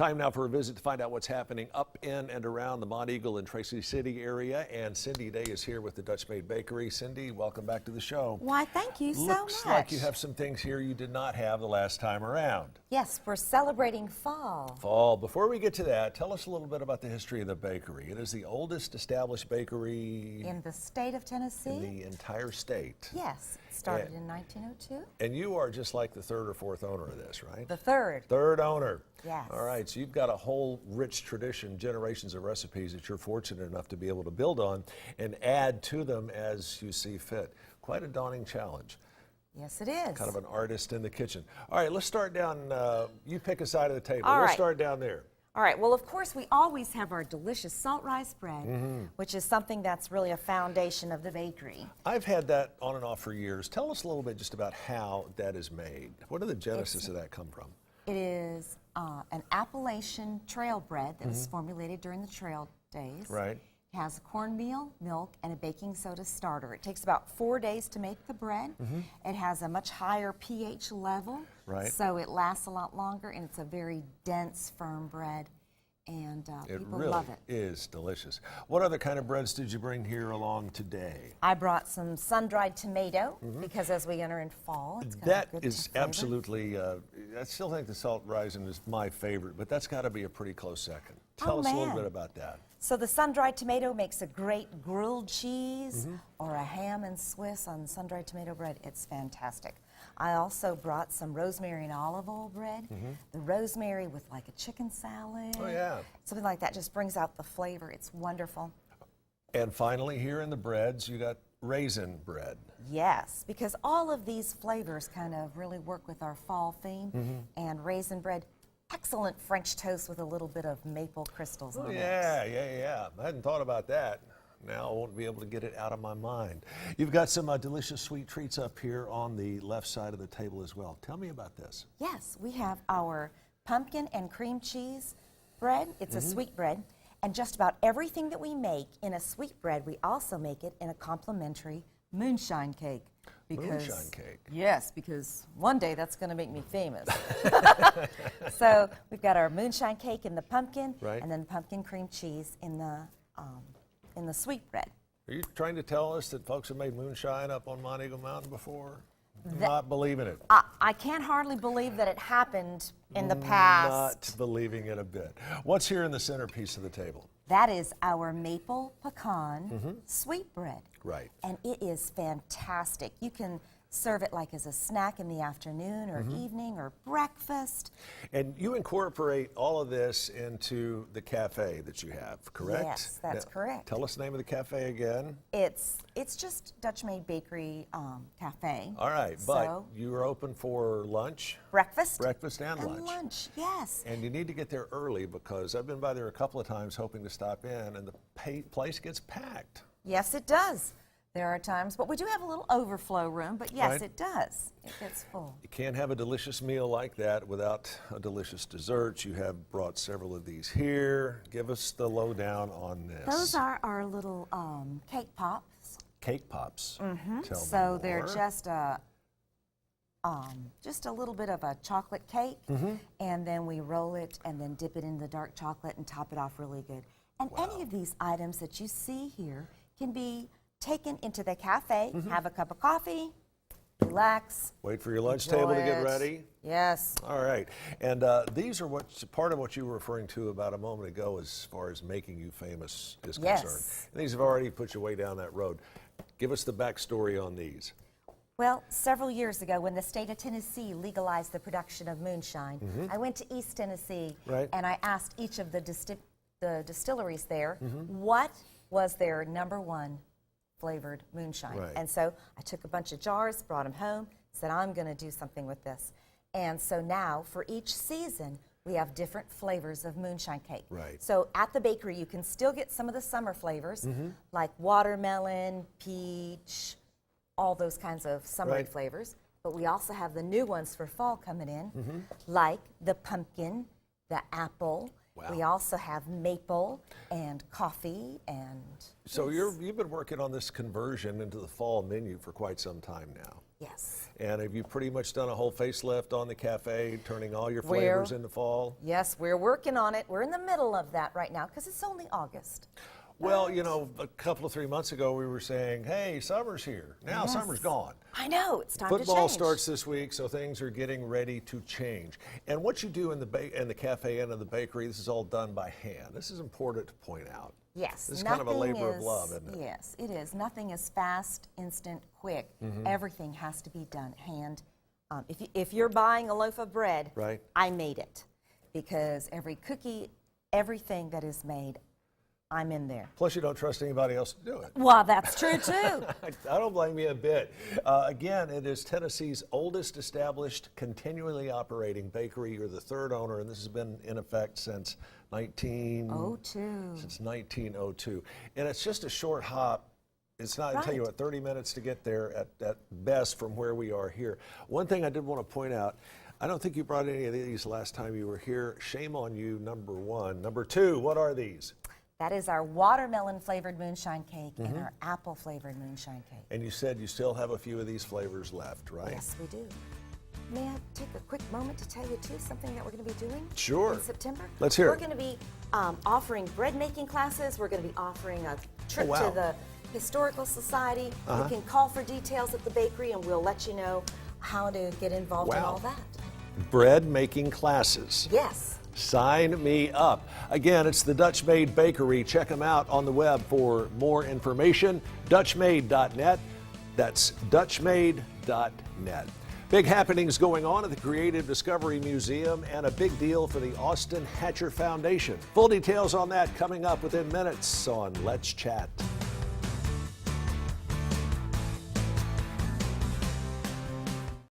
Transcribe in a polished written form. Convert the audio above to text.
Time now for a visit to find out what's happening up in and around the Monteagle and Tracy City area. And Cindy Day is here with the Dutch Maid Bakery. Cindy, welcome back to the show. Why, thank you so much. Looks like you have some things here you did not have the last time around. Yes, we're celebrating fall. Fall. Before we get to that, tell us a little bit about the history of the bakery. It is the oldest established bakery in the state of Tennessee. In the entire state. Yes, it started in 1902. And you are just like the third or fourth owner of this, right? The third. Third owner. Yes. All right, so you've got a whole rich tradition, generations of recipes that you're fortunate enough to be able to build on and add to them as you see fit. Quite a daunting challenge. Yes, it is. Kind of an artist in the kitchen. All right, let's start down, you pick a side of the table. All We'll right. start down there. All right, well, of course, we always have our delicious salt rice bread, which is something that's really a foundation of the bakery. I've had that on and off for years. Tell us a little bit just about how that is made. Where did the genesis of that come from? It is an Appalachian trail bread that was formulated during the trail days. Right. It has cornmeal, milk, and a baking soda starter. It takes about 4 days to make the bread. It has a much higher pH level, Right. so it lasts a lot longer, and it's a very dense, firm bread, and people really love it. is delicious. What other kind of breads did you bring here along today? I brought some sun-dried tomato because as we enter in fall, it's got That a good is flavor. absolutely, I still think the salt rising is my favorite, but that's got to be a pretty close second. Oh, Tell us a little man. bit about that. So the sun-dried tomato makes a great grilled cheese or a ham and Swiss on sun-dried tomato bread. It's fantastic. I also brought some rosemary and olive oil bread. The rosemary with like a chicken salad. Oh, yeah. Something like that just brings out the flavor. It's wonderful. And finally, here in the breads, you got raisin bread. Yes, because all of these flavors kind of really work with our fall theme. And raisin bread, excellent French toast with a little bit of maple crystals in Oh, the mix. yeah. I hadn't thought about that. Now I won't be able to get it out of my mind. You've got some delicious sweet treats up here on the left side of the table as well. Tell me about this. Yes, we have our pumpkin and cream cheese bread. It's a sweet bread. And just about everything that we make in a sweet bread, we also make it in a complimentary moonshine cake. Moonshine cake. Yes, because one day that's going to make me famous. So we've got our moonshine cake in the pumpkin, Right. and then the pumpkin cream cheese in the sweet bread. Are you trying to tell us that folks have made moonshine up on Monteagle Mountain before? Not believing it. I can't hardly believe that it happened in the past. Not believing it a bit. What's here in the centerpiece of the table? That is our maple pecan sweet bread. Right. And it is fantastic. You can serve it like as a snack in the afternoon or evening or breakfast. And you incorporate all of this into the cafe that you have, correct? Yes, that's correct. Tell us the name of the cafe again. It's just Dutch Maid Bakery Cafe. All right, but So, you are open for lunch, breakfast. breakfast and And lunch. lunch, yes. And you need to get there early because I've been by there a couple of times hoping to stop in and the place gets packed. Yes, it does. There are times, but we do have a little overflow room, but yes, Right. it does. It gets full. You can't have a delicious meal like that without a delicious dessert. You have brought several of these here. Give us the lowdown on this. Those are our little cake pops. Cake pops. Tell me So they're more. just a little bit of a chocolate cake, and then we roll it and then dip it in the dark chocolate and top it off really good. And any of these items that you see here can be taken into the cafe, have a cup of coffee, relax. Wait for your lunch enjoy table to get it. ready. Yes. All right. And these are part of what you were referring to about a moment ago as far as making you famous is Yes. concerned. And these have already put you way down that road. Give us the backstory on these. Well, several years ago, when the state of Tennessee legalized the production of moonshine, I went to East Tennessee Right. and I asked each of the distilleries there what was their #1 flavored moonshine. Right. And so I took a bunch of jars, brought them home, said I'm going to do something with this. And so now for each season, we have different flavors of moonshine cake. Right. So at the bakery, you can still get some of the summer flavors like watermelon, peach, all those kinds of summery Right. flavors. But we also have the new ones for fall coming in, like the pumpkin, the apple. Wow. We also have maple and coffee and... So you've been working on this conversion into the fall menu for quite some time now. Yes. And have you pretty much done a whole facelift on the cafe, turning all your flavors into fall? Yes, we're working on it. We're in the middle of that right now because it's only August. Well, you know, a couple of 3 months ago, we were saying, hey, summer's here. Now Yes. summer's gone. I know, it's time to change. Football starts this week, so things are getting ready to change. And what you do in the cafe and in the bakery, this is all done by hand. This is important to point out. Yes. This is kind of a labor of love, isn't it? Yes, it is. Nothing is fast, instant, quick. Everything has to be done hand. If you're buying a loaf of bread, Right. I made it. Because every cookie, everything that is made, I'm in there. Plus, you don't trust anybody else to do it. Well, that's true too. I don't blame you a bit. Again, it is Tennessee's oldest established, continually operating bakery. You're the third owner, and this has been in effect since 1902. And it's just a short hop. It's not, I'll tell you what, 30 minutes to get there at best from where we are here. One thing I did want to point out, I don't think you brought any of these last time you were here. Shame on you, number one. Number two, what are these? That is our watermelon flavored moonshine cake and our apple flavored moonshine cake. And you said you still have a few of these flavors left, right? Yes, we do. May I take a quick moment to tell you, too, something that we're going to be doing Sure. in September? Let's hear it. We're going to be offering bread making classes. We're going to be offering a trip wow. to the Historical Society. You can call for details at the bakery, and we'll let you know how to get involved in all that. Bread making classes. Yes. Sign me up. Again, it's the Dutch Maid Bakery. Check them out on the web for more information. DutchMaid.net. That's DutchMaid.net. Big happenings going on at the Creative Discovery Museum and a big deal for the Austin Hatcher Foundation. Full details on that coming up within minutes on Let's Chat.